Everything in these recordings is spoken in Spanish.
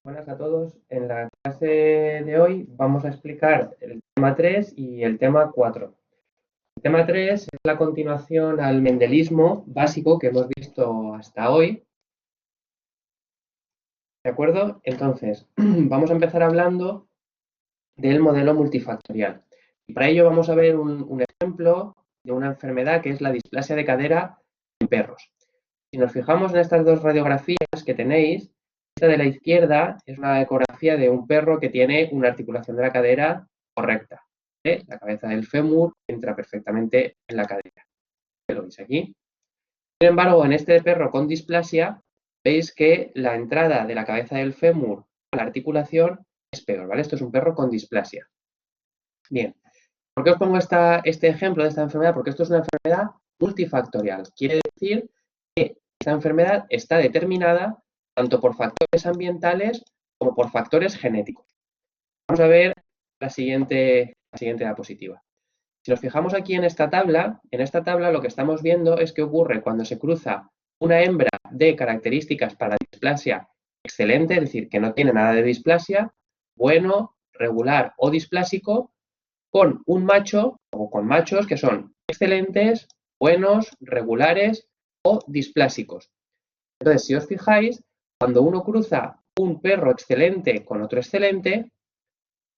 Buenas a todos. En la clase de hoy vamos a explicar el tema 3 y el tema 4. El tema 3 es la continuación al mendelismo básico que hemos visto hasta hoy. ¿De acuerdo? Entonces, vamos a empezar hablando del modelo multifactorial. Y para ello vamos a ver un ejemplo de una enfermedad que es la displasia de cadera en perros. Si nos fijamos en estas dos radiografías que tenéis, esta de la izquierda es una ecografía de un perro que tiene una articulación de la cadera correcta. La cabeza del fémur entra perfectamente en la cadera. ¿Lo veis aquí? Sin embargo, en este perro con displasia, veis que la entrada de la cabeza del fémur a la articulación es peor, ¿vale? Esto es un perro con displasia. Bien, ¿por qué os pongo este ejemplo de esta enfermedad? Porque esto es una enfermedad multifactorial. Quiere decir que esta enfermedad está determinada tanto por factores ambientales como por factores genéticos. Vamos a ver la siguiente diapositiva. Si nos fijamos aquí en esta tabla lo que estamos viendo es qué ocurre cuando se cruza una hembra de características para displasia excelente, es decir, que no tiene nada de displasia, bueno, regular o displásico, con un macho o con machos que son excelentes, buenos, regulares o displásicos. Entonces, si os fijáis, cuando uno cruza un perro excelente con otro excelente,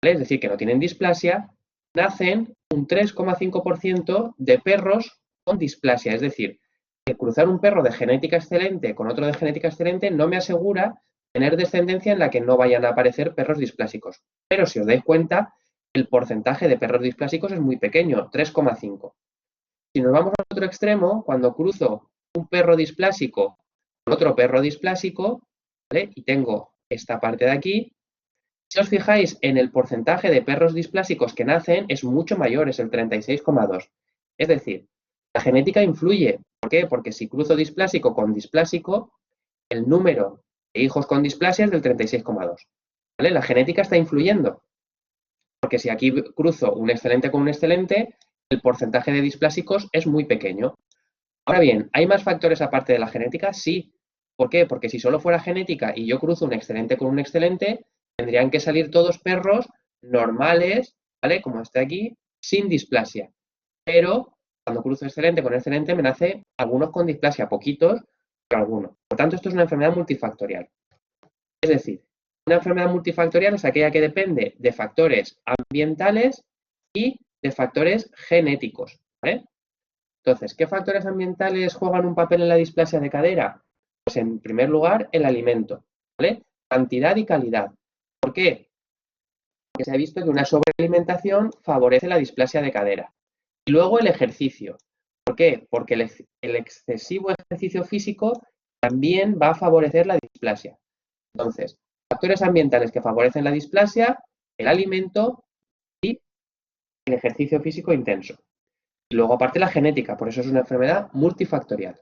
¿vale? Es decir, que no tienen displasia, nacen un 3,5% de perros con displasia. Es decir, que cruzar un perro de genética excelente con otro de genética excelente no me asegura tener descendencia en la que no vayan a aparecer perros displásicos. Pero si os dais cuenta, el porcentaje de perros displásicos es muy pequeño, 3,5. Si nos vamos al otro extremo, cuando cruzo un perro displásico con otro perro displásico, ¿vale? Y tengo esta parte de aquí, si os fijáis en el porcentaje de perros displásicos que nacen, es mucho mayor, es el 36,2. Es decir, la genética influye. ¿Por qué? Porque si cruzo displásico con displásico, el número de hijos con displasia es del 36,2. ¿Vale? La genética está influyendo. Porque si aquí cruzo un excelente con un excelente, el porcentaje de displásicos es muy pequeño. Ahora bien, ¿hay más factores aparte de la genética? Sí. ¿Por qué? Porque si solo fuera genética y yo cruzo un excelente con un excelente, tendrían que salir todos perros normales, ¿vale? Como este aquí, sin displasia. Pero cuando cruzo excelente con excelente me nace algunos con displasia, poquitos, pero algunos. Por tanto, esto es una enfermedad multifactorial. Es decir, una enfermedad multifactorial es aquella que depende de factores ambientales y de factores genéticos, ¿vale? Entonces, ¿qué factores ambientales juegan un papel en la displasia de cadera? Pues en primer lugar, el alimento, ¿vale? Cantidad y calidad. ¿Por qué? Porque se ha visto que una sobrealimentación favorece la displasia de cadera. Y luego el ejercicio. ¿Por qué? Porque el excesivo ejercicio físico también va a favorecer la displasia. Entonces, factores ambientales que favorecen la displasia, el alimento y el ejercicio físico intenso. Y luego aparte la genética, por eso es una enfermedad multifactorial.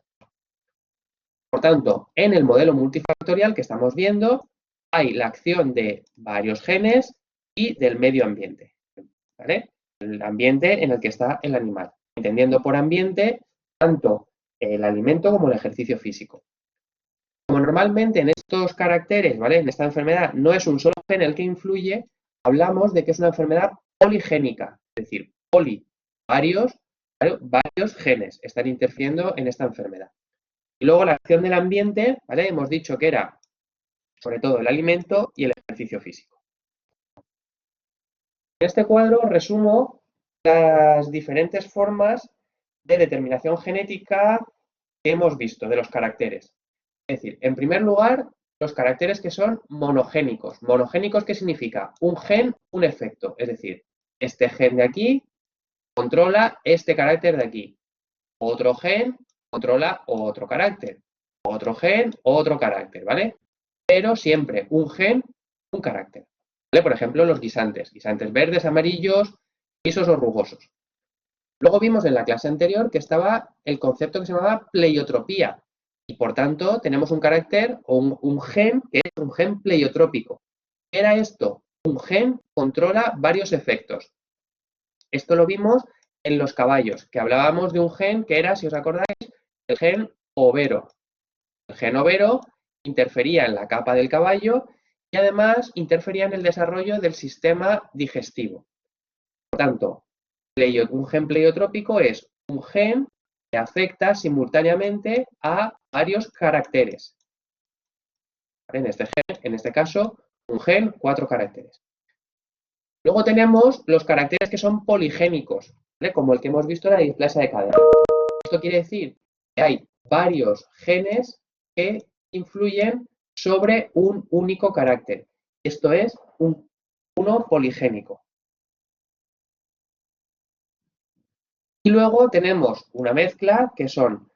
Por tanto, en el modelo multifactorial que estamos viendo, hay la acción de varios genes y del medio ambiente, ¿vale? El ambiente en el que está el animal, entendiendo por ambiente tanto el alimento como el ejercicio físico. Como normalmente en estos caracteres, ¿vale? En esta enfermedad no es un solo gen el que influye, hablamos de que es una enfermedad poligénica, es decir, varios genes están interfiriendo en esta enfermedad. Y luego la acción del ambiente, ¿vale? Hemos dicho que era sobre todo el alimento y el ejercicio físico. En este cuadro resumo las diferentes formas de determinación genética que hemos visto de los caracteres. Es decir, en primer lugar, los caracteres que son monogénicos. ¿Monogénicos qué significa? Un gen, un efecto. Es decir, este gen de aquí controla este carácter de aquí. Otro gen controla otro carácter. Otro gen, otro carácter, ¿vale? Pero siempre un gen, un carácter. ¿Vale? Por ejemplo, los guisantes. Guisantes verdes, amarillos, lisos o rugosos. Luego vimos en la clase anterior que estaba el concepto que se llamaba pleiotropía. Y por tanto, tenemos un carácter o un gen que es un gen pleiotrópico. ¿Qué era esto? Un gen controla varios efectos. Esto lo vimos en los caballos, que hablábamos de un gen que era, si os acordáis, el gen overo. El gen overo interfería en la capa del caballo y además interfería en el desarrollo del sistema digestivo. Por tanto, un gen pleiotrópico es un gen que afecta simultáneamente a varios caracteres. En este caso, un gen, 4 caracteres. Luego tenemos los caracteres que son poligénicos, ¿vale? Como el que hemos visto en la displasia de cadera. Esto quiere decir que hay varios genes que influyen sobre un único carácter. Esto es uno poligénico. Y luego tenemos una mezcla que son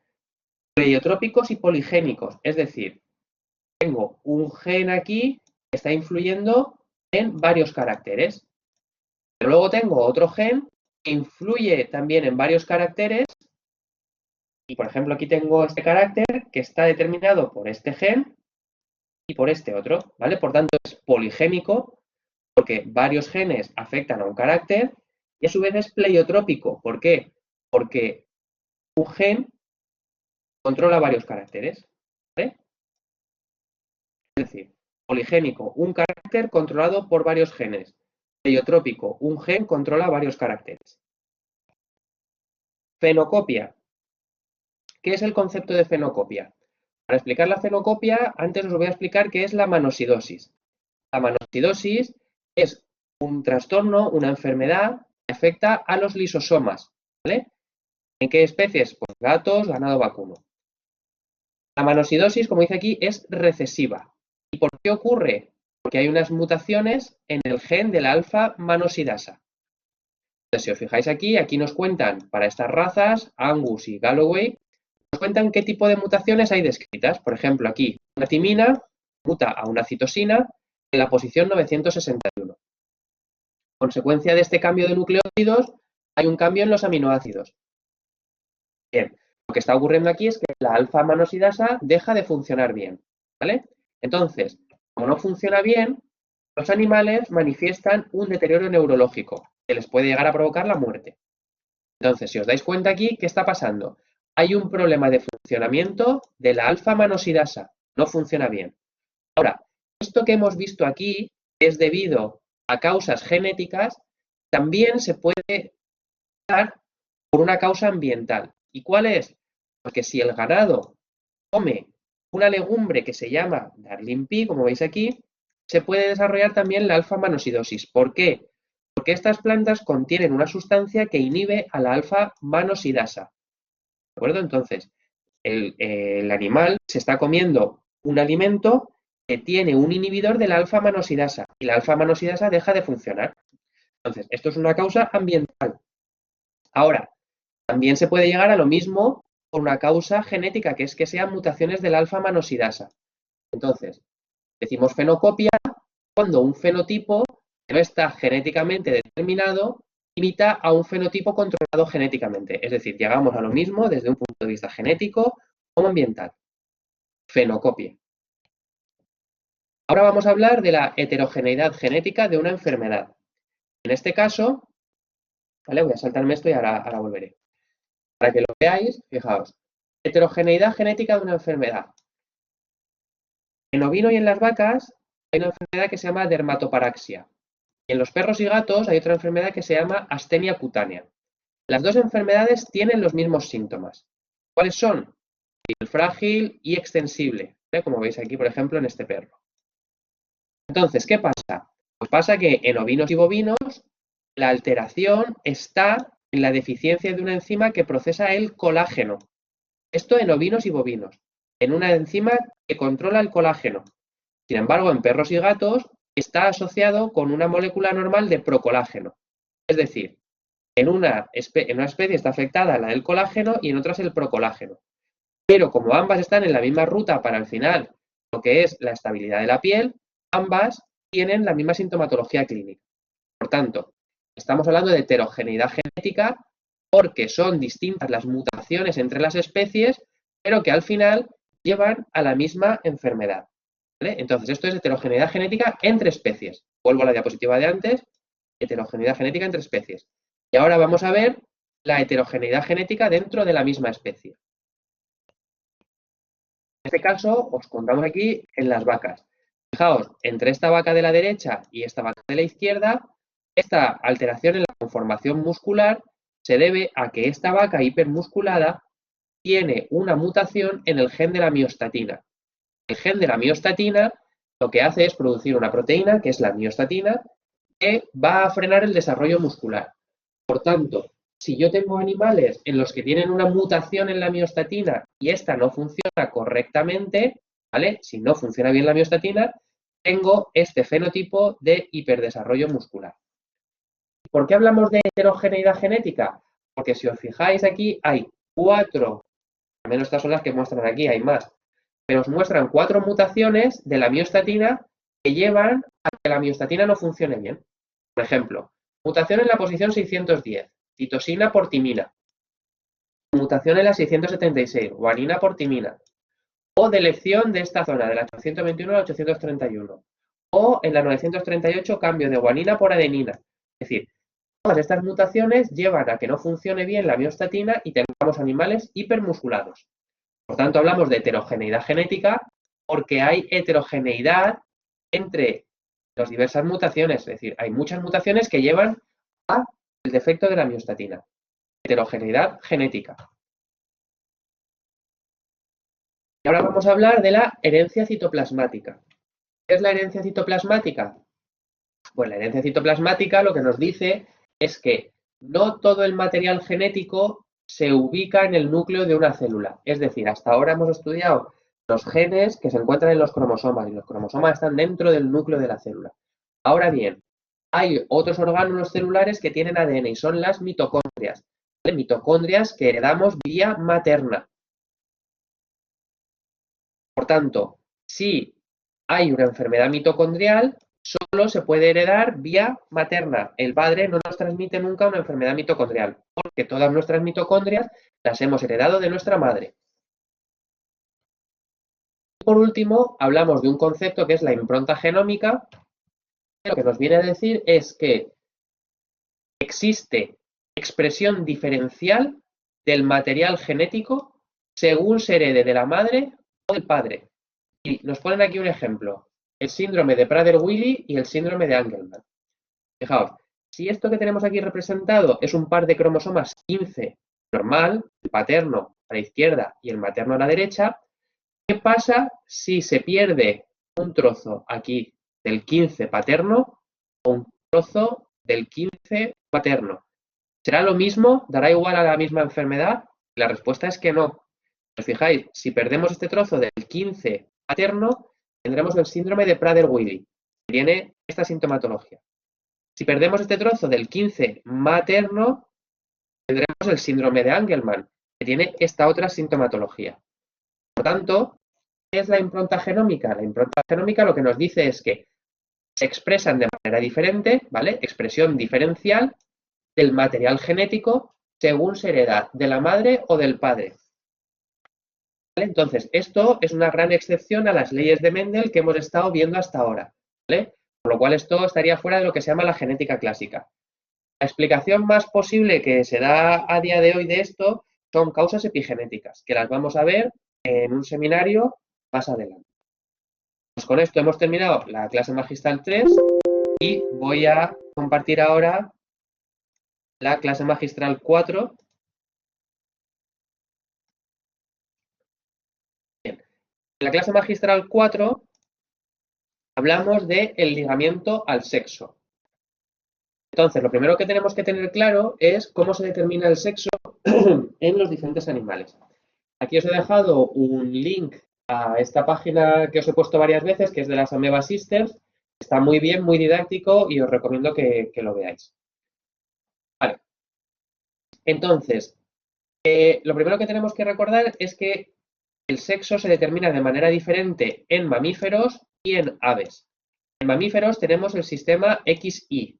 pleiotrópicos y poligénicos, es decir, tengo un gen aquí que está influyendo en varios caracteres. Pero luego tengo otro gen que influye también en varios caracteres. Y por ejemplo, aquí tengo este carácter que está determinado por este gen y por este otro, ¿vale? Por tanto, es poligénico porque varios genes afectan a un carácter y a su vez es pleiotrópico. ¿Por qué? Porque un gen controla varios caracteres, ¿vale? Es decir, poligénico, un carácter controlado por varios genes. Pleiotrópico, un gen controla varios caracteres. Fenocopia. ¿Qué es el concepto de fenocopia? Para explicar la fenocopia, antes os voy a explicar qué es la manosidosis. La manosidosis es un trastorno, una enfermedad que afecta a los lisosomas, ¿vale? ¿En qué especies? Pues gatos, ganado vacuno. La manosidosis, como dice aquí, es recesiva. ¿Y por qué ocurre? Porque hay unas mutaciones en el gen de la alfa-manosidasa. Entonces, si os fijáis aquí nos cuentan para estas razas, Angus y Galloway, nos cuentan qué tipo de mutaciones hay descritas. Por ejemplo, aquí una timina muta a una citosina en la posición 961. Consecuencia de este cambio de nucleótidos, hay un cambio en los aminoácidos. Bien, lo que está ocurriendo aquí es que la alfa-manosidasa deja de funcionar bien, ¿vale? Entonces, como no funciona bien, los animales manifiestan un deterioro neurológico que les puede llegar a provocar la muerte. Entonces, si os dais cuenta aquí, ¿qué está pasando? Hay un problema de funcionamiento de la alfa-manosidasa, no funciona bien. Ahora, esto que hemos visto aquí es debido a causas genéticas, también se puede dar por una causa ambiental. ¿Y cuál es? Porque si el ganado come una legumbre que se llama Darling Pea, como veis aquí, se puede desarrollar también la alfa-manosidosis. ¿Por qué? Porque estas plantas contienen una sustancia que inhibe a la alfa-manosidasa. ¿De acuerdo? Entonces, el animal se está comiendo un alimento que tiene un inhibidor de la alfa-manosidasa y la alfa-manosidasa deja de funcionar. Entonces, esto es una causa ambiental. Ahora, también se puede llegar a lo mismo por una causa genética, que es que sean mutaciones de la alfa-manosidasa. Entonces, decimos fenocopia cuando un fenotipo que no está genéticamente determinado imita a un fenotipo controlado genéticamente. Es decir, llegamos a lo mismo desde un punto de vista genético como ambiental. Fenocopia. Ahora vamos a hablar de la heterogeneidad genética de una enfermedad. En este caso, ¿vale? Voy a saltarme esto y ahora volveré. Para que lo veáis, fijaos. Heterogeneidad genética de una enfermedad. En ovino y en las vacas hay una enfermedad que se llama dermatoparaxia. Y en los perros y gatos hay otra enfermedad que se llama astenia cutánea. Las dos enfermedades tienen los mismos síntomas. ¿Cuáles son? Piel frágil y extensible, ¿vale? Como veis aquí, por ejemplo, en este perro. Entonces, ¿qué pasa? Pues pasa que en ovinos y bovinos la alteración está en la deficiencia de una enzima que procesa el colágeno. Esto en ovinos y bovinos, en una enzima que controla el colágeno. Sin embargo, en perros y gatos está asociado con una molécula normal de procolágeno. Es decir, en una especie está afectada la del colágeno y en otras el procolágeno. Pero como ambas están en la misma ruta para al final lo que es la estabilidad de la piel, ambas tienen la misma sintomatología clínica. Por tanto, estamos hablando de heterogeneidad genética porque son distintas las mutaciones entre las especies, pero que al final llevan a la misma enfermedad. ¿Vale? Entonces, esto es heterogeneidad genética entre especies. Vuelvo a la diapositiva de antes, heterogeneidad genética entre especies. Y ahora vamos a ver la heterogeneidad genética dentro de la misma especie. En este caso, os contamos aquí en las vacas. Fijaos, entre esta vaca de la derecha y esta vaca de la izquierda, esta alteración en la conformación muscular se debe a que esta vaca hipermusculada tiene una mutación en el gen de la miostatina. El gen de la miostatina lo que hace es producir una proteína, que es la miostatina, que va a frenar el desarrollo muscular. Por tanto, si yo tengo animales en los que tienen una mutación en la miostatina y esta no funciona correctamente, ¿vale? Si no funciona bien la miostatina, tengo este fenotipo de hiperdesarrollo muscular. ¿Por qué hablamos de heterogeneidad genética? Porque si os fijáis aquí hay 4, al menos estas son las que muestran aquí, hay más, pero os muestran 4 mutaciones de la miostatina que llevan a que la miostatina no funcione bien. Por ejemplo, mutación en la posición 610, citosina por timina. Mutación en la 676, guanina por timina. O delección de esta zona, de la 821 a la 831. O en la 938, cambio de guanina por adenina. Es decir, todas estas mutaciones llevan a que no funcione bien la miostatina y tengamos animales hipermusculados. Por tanto, hablamos de heterogeneidad genética porque hay heterogeneidad entre las diversas mutaciones. Es decir, hay muchas mutaciones que llevan al defecto de la miostatina. Heterogeneidad genética. Y ahora vamos a hablar de la herencia citoplasmática. ¿Qué es la herencia citoplasmática? Pues la herencia citoplasmática lo que nos dice es que no todo el material genético se ubica en el núcleo de una célula. Es decir, hasta ahora hemos estudiado los genes que se encuentran en los cromosomas y los cromosomas están dentro del núcleo de la célula. Ahora bien, hay otros orgánulos celulares que tienen ADN y son las mitocondrias. ¿Vale? Mitocondrias que heredamos vía materna. Por tanto, si hay una enfermedad mitocondrial, solo se puede heredar vía materna. El padre no nos transmite nunca una enfermedad mitocondrial, porque todas nuestras mitocondrias las hemos heredado de nuestra madre. Por último, hablamos de un concepto que es la impronta genómica. Lo que nos viene a decir es que existe expresión diferencial del material genético según se herede de la madre o del padre. Y nos ponen aquí un ejemplo, el síndrome de Prader-Willi y el síndrome de Angelman. Fijaos, si esto que tenemos aquí representado es un par de cromosomas 15 normal, el paterno a la izquierda y el materno a la derecha, ¿qué pasa si se pierde un trozo aquí del 15 paterno o un trozo del 15 materno? ¿Será lo mismo? ¿Dará igual a la misma enfermedad? La respuesta es que no. Os fijáis, si perdemos este trozo del 15 materno, tendremos el síndrome de Prader-Willi, que tiene esta sintomatología. Si perdemos este trozo del 15 materno, tendremos el síndrome de Angelman, que tiene esta otra sintomatología. Por tanto, ¿qué es la impronta genómica? La impronta genómica lo que nos dice es que se expresan de manera diferente, ¿vale? Expresión diferencial del material genético según se hereda de la madre o del padre. ¿Vale? Entonces, esto es una gran excepción a las leyes de Mendel que hemos estado viendo hasta ahora, ¿vale? Por lo cual esto estaría fuera de lo que se llama la genética clásica. La explicación más posible que se da a día de hoy de esto son causas epigenéticas, que las vamos a ver en un seminario más adelante. Pues con esto hemos terminado la clase magistral 3 y voy a compartir ahora la clase magistral 4. Bien. En la clase magistral 4 hablamos del ligamiento al sexo. Entonces, lo primero que tenemos que tener claro es cómo se determina el sexo en los diferentes animales. Aquí os he dejado un link a esta página que os he puesto varias veces, que es de las Ameba Sisters. Está muy bien, muy didáctico y os recomiendo que lo veáis. Vale. Entonces, lo primero que tenemos que recordar es que el sexo se determina de manera diferente en mamíferos y en aves. En mamíferos tenemos el sistema XY.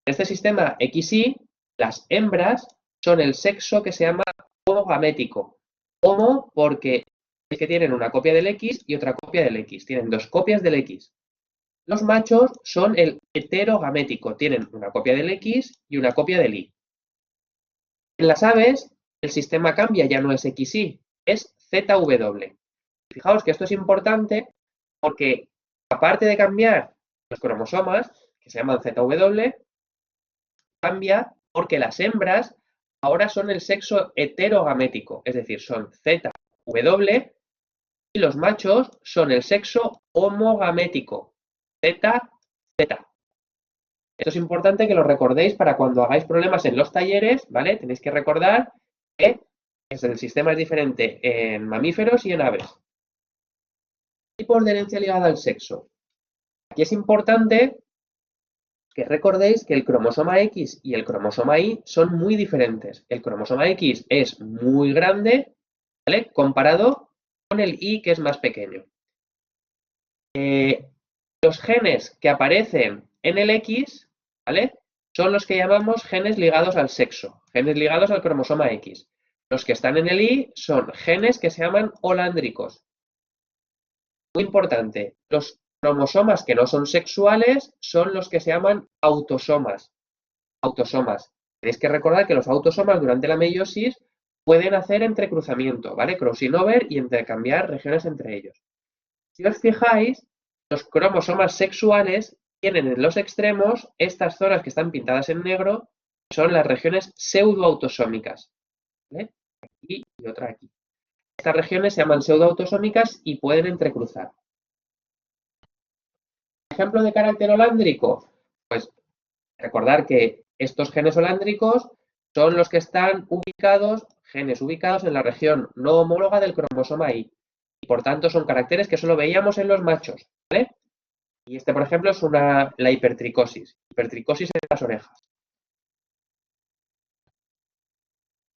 En este sistema XY, las hembras son el sexo que se llama homogamético. Homo porque es que tienen una copia del X y otra copia del X. Tienen dos copias del X. Los machos son el heterogamético. Tienen una copia del X y una copia del Y. En las aves, el sistema cambia, ya no es XY, es ZW. Fijaos que esto es importante porque aparte de cambiar los cromosomas, que se llaman ZW, cambia porque las hembras ahora son el sexo heterogamético, es decir, son ZW, y los machos son el sexo homogamético, ZZ. Esto es importante que lo recordéis para cuando hagáis problemas en los talleres, ¿vale? Tenéis que recordar que el sistema es diferente en mamíferos y en aves. Tipos de herencia ligada al sexo. Aquí es importante que recordéis que el cromosoma X y el cromosoma Y son muy diferentes. El cromosoma X es muy grande, ¿vale? Comparado con el Y, que es más pequeño. Los genes que aparecen en el X, ¿vale? Son los que llamamos genes ligados al sexo, genes ligados al cromosoma X. Los que están en el Y son genes que se llaman holandricos. Muy importante, los cromosomas que no son sexuales son los que se llaman autosomas. Autosomas. Tenéis que recordar que los autosomas durante la meiosis pueden hacer entrecruzamiento, ¿vale? Crossing over y intercambiar regiones entre ellos. Si os fijáis, los cromosomas sexuales tienen en los extremos estas zonas que están pintadas en negro, que son las regiones pseudoautosómicas, ¿vale? Aquí y otra aquí. Estas regiones se llaman pseudoautosómicas y pueden entrecruzar. Ejemplo de carácter holándrico, pues recordar que estos genes holándricos son los que están ubicados, genes ubicados en la región no homóloga del cromosoma Y. Y por tanto son caracteres que solo veíamos en los machos, ¿vale? Y este, por ejemplo, es la hipertricosis. Hipertricosis en las orejas.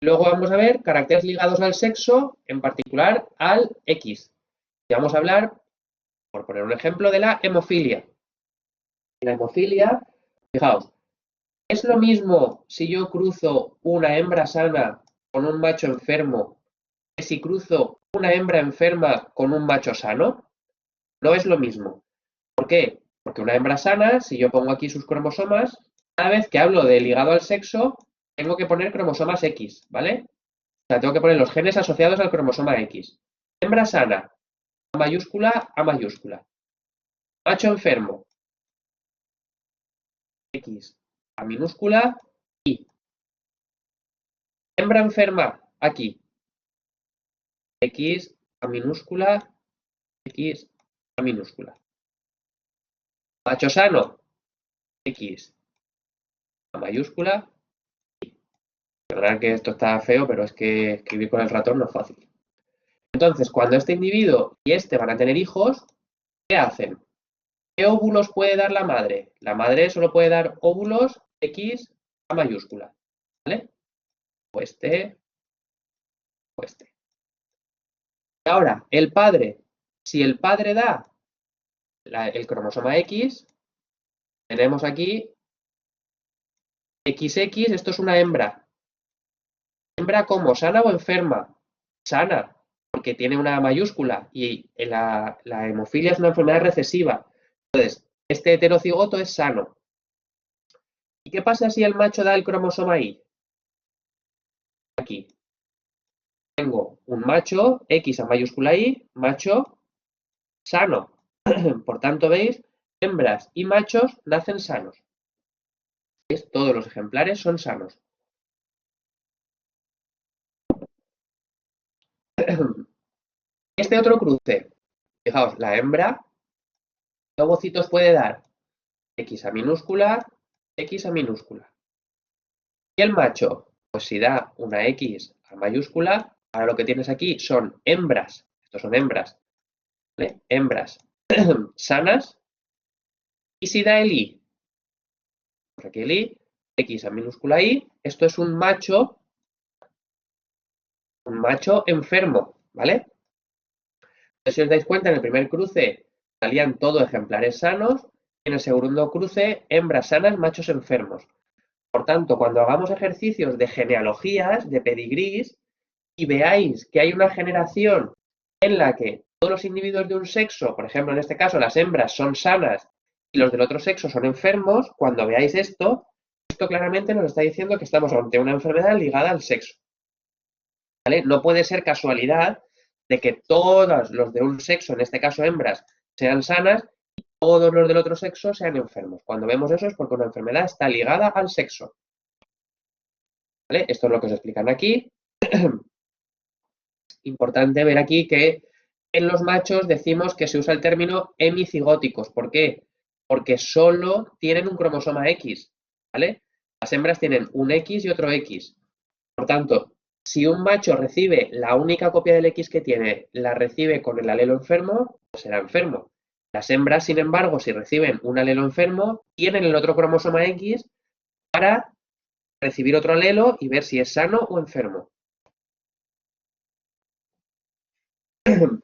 Luego vamos a ver caracteres ligados al sexo, en particular al X. Y vamos a hablar, por poner un ejemplo, de la hemofilia. La hemofilia, fijaos, es lo mismo si yo cruzo una hembra sana con un macho enfermo que si cruzo una hembra enferma con un macho sano. No es lo mismo. ¿Por qué? Porque una hembra sana, si yo pongo aquí sus cromosomas, cada vez que hablo de ligado al sexo, tengo que poner cromosomas X, ¿vale? O sea, tengo que poner los genes asociados al cromosoma X. Hembra sana, A mayúscula, A mayúscula. Macho enfermo, X, A minúscula, Y. Hembra enferma, aquí. X, A minúscula, X, A minúscula. Macho sano, X, A mayúscula, Y. Perdonad que esto está feo, pero es que escribir con el ratón no es fácil. Entonces, cuando este individuo y este van a tener hijos, ¿qué hacen? ¿Qué óvulos puede dar la madre? La madre solo puede dar óvulos X, A mayúscula, ¿vale? O este, o este. Ahora, el padre, si el padre da el cromosoma X, tenemos aquí XX, esto es una hembra. ¿Hembra cómo? ¿Sana o enferma? Sana, porque tiene una mayúscula y la hemofilia es una enfermedad recesiva. Entonces, este heterocigoto es sano. ¿Y qué pasa si el macho da el cromosoma Y? Aquí. Tengo un macho, X a mayúscula Y, macho sano. Por tanto, ¿veis? Hembras y machos nacen sanos. ¿Veis? Todos los ejemplares son sanos. Este otro cruce, fijaos, la hembra, ¿qué ovocitos puede dar? X a minúscula, X a minúscula. ¿Y el macho? Pues si da una X a mayúscula, ahora lo que tienes aquí son hembras, estos son hembras, ¿vale? Hembras sanas. Y si da el Y, pues aquí el Y, X a minúscula Y, esto es un macho enfermo, ¿vale? Entonces, si os dais cuenta, en el primer cruce salían todos ejemplares sanos, y en el segundo cruce, hembras sanas, machos enfermos. Por tanto, cuando hagamos ejercicios de genealogías, de pedigrís, y veáis que hay una generación en la que todos los individuos de un sexo, por ejemplo, en este caso las hembras son sanas y los del otro sexo son enfermos, cuando veáis esto claramente nos está diciendo que estamos ante una enfermedad ligada al sexo. ¿Vale? No puede ser casualidad de que todos los de un sexo, en este caso hembras, sean sanas todos los del otro sexo sean enfermos. Cuando vemos eso es porque una enfermedad está ligada al sexo. ¿Vale? Esto es lo que os explican aquí. Importante ver aquí que en los machos decimos que se usa el término hemicigóticos. ¿Por qué? Porque solo tienen un cromosoma X, ¿vale? Las hembras tienen un X y otro X. Por tanto, si un macho recibe la única copia del X que tiene, la recibe con el alelo enfermo, pues será enfermo. Las hembras, sin embargo, si reciben un alelo enfermo, tienen el otro cromosoma X para recibir otro alelo y ver si es sano o enfermo.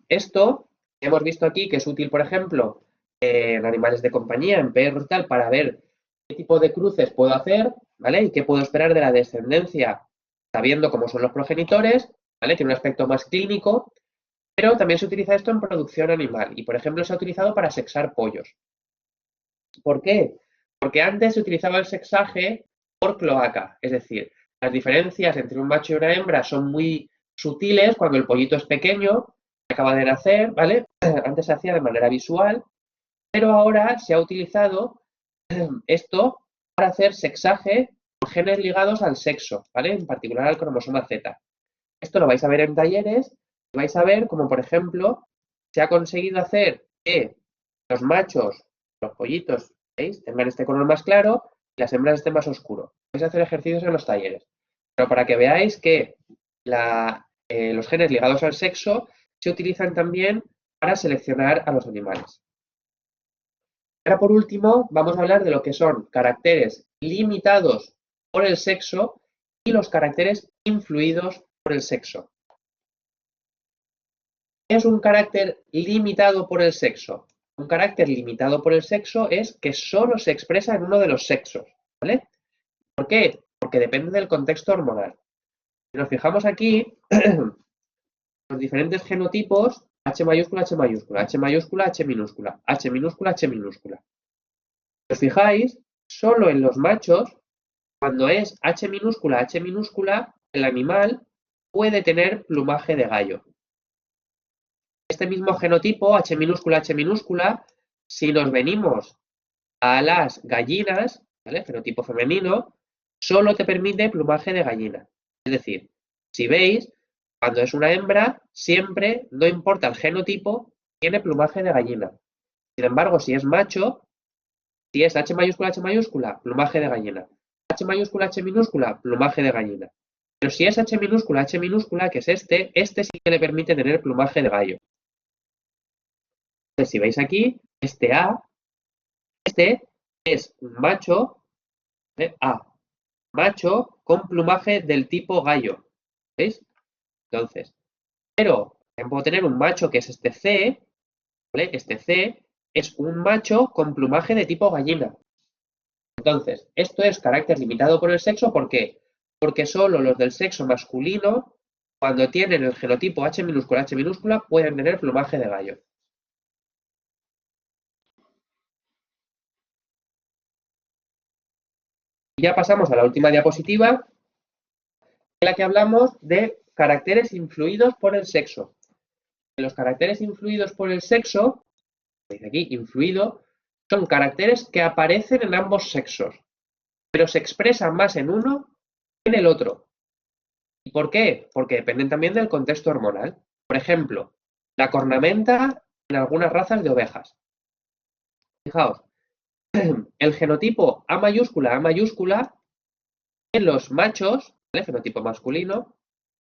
Esto hemos visto aquí que es útil, por ejemplo, en animales de compañía, en perros y tal, para ver qué tipo de cruces puedo hacer, ¿vale? Y qué puedo esperar de la descendencia, sabiendo cómo son los progenitores, ¿vale? Tiene un aspecto más clínico, pero también se utiliza esto en producción animal y, por ejemplo, se ha utilizado para sexar pollos. ¿Por qué? Porque antes se utilizaba el sexaje por cloaca, es decir, las diferencias entre un macho y una hembra son muy sutiles cuando el pollito es pequeño, acaba de nacer, ¿vale? Antes se hacía de manera visual, pero ahora se ha utilizado esto para hacer sexaje con genes ligados al sexo, ¿vale? En particular al cromosoma Z. Esto lo vais a ver en talleres y vais a ver como, por ejemplo, se ha conseguido hacer que los machos, los pollitos, ¿veis? Tengan este color más claro y las hembras estén más oscuro. Vais a hacer ejercicios en los talleres. Pero para que veáis que los genes ligados al sexo se utilizan también para seleccionar a los animales. Ahora, por último, vamos a hablar de lo que son caracteres limitados por el sexo y los caracteres influidos por el sexo. ¿Qué es un carácter limitado por el sexo? Un carácter limitado por el sexo es que solo se expresa en uno de los sexos, ¿vale? ¿Por qué? Porque depende del contexto hormonal. Si nos fijamos aquí, los diferentes genotipos, H mayúscula, H mayúscula, H mayúscula, H minúscula, H minúscula, H minúscula. Si os fijáis, solo en los machos, cuando es H minúscula, el animal puede tener plumaje de gallo. Este mismo genotipo, H minúscula, si nos venimos a las gallinas, ¿vale? Genotipo femenino, solo te permite plumaje de gallina. Es decir, si veis, cuando es una hembra, siempre, no importa el genotipo, tiene plumaje de gallina. Sin embargo, si es macho, si es H mayúscula, plumaje de gallina. H minúscula, plumaje de gallina. Pero si es H minúscula, que es este sí que le permite tener plumaje de gallo. Entonces, si veis aquí, este es un macho, A, macho con plumaje del tipo gallo. ¿Veis? Entonces, pero también puedo tener un macho que es este C, ¿vale? Este C es un macho con plumaje de tipo gallina. Entonces, esto es carácter limitado por el sexo, ¿por qué? Porque solo los del sexo masculino, cuando tienen el genotipo H minúscula, pueden tener plumaje de gallo. Y ya pasamos a la última diapositiva, en la que hablamos de caracteres influidos por el sexo. Los caracteres influidos por el sexo, dice aquí, influido, son caracteres que aparecen en ambos sexos, pero se expresan más en uno que en el otro. ¿Y por qué? Porque dependen también del contexto hormonal. Por ejemplo, la cornamenta en algunas razas de ovejas. Fijaos, el genotipo A mayúscula, en los machos, ¿vale? Fenotipo masculino,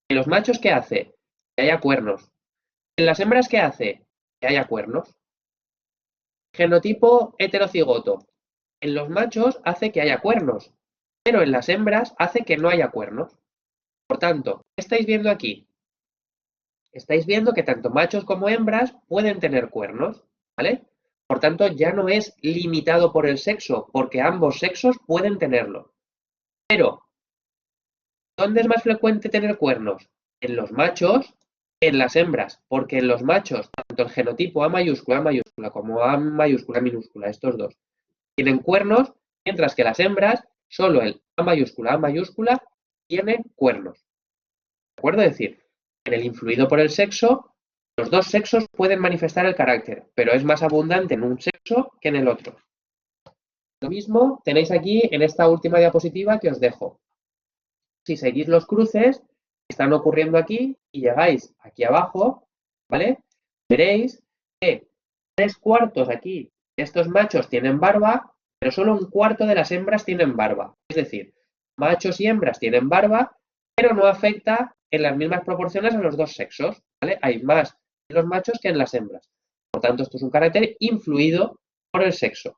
en los machos, ¿qué hace? Que haya cuernos. En las hembras, ¿qué hace? Que haya cuernos. Genotipo heterocigoto. En los machos hace que haya cuernos, pero en las hembras hace que no haya cuernos. Por tanto, ¿qué estáis viendo aquí? Estáis viendo que tanto machos como hembras pueden tener cuernos, ¿vale? Por tanto, ya no es limitado por el sexo, porque ambos sexos pueden tenerlo. Pero, ¿dónde es más frecuente tener cuernos? En los machos, en las hembras, porque en los machos, tanto el genotipo A mayúscula como A minúscula, estos dos, tienen cuernos, mientras que las hembras, solo el A mayúscula, tiene cuernos. ¿De acuerdo? Es decir, en el influido por el sexo, Los dos sexos pueden manifestar el carácter, pero es más abundante en un sexo que en el otro. Lo mismo tenéis aquí en esta última diapositiva que os dejo. Si seguís los cruces que están ocurriendo aquí y llegáis aquí abajo, ¿vale? Veréis que 3/4 aquí de estos machos tienen barba, pero solo 1/4 de las hembras tienen barba. Es decir, machos y hembras tienen barba, pero no afecta en las mismas proporciones a los dos sexos, ¿vale? Hay más en los machos que en las hembras. Por tanto, esto es un carácter influido por el sexo.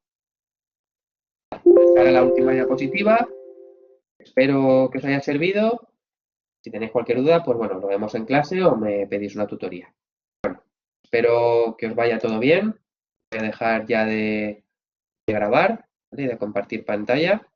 Esta era la última diapositiva. Espero que os haya servido. Si tenéis cualquier duda, pues bueno, lo vemos en clase o me pedís una tutoría. Bueno, espero que os vaya todo bien. Voy a dejar ya de grabar, ¿vale? Y de compartir pantalla.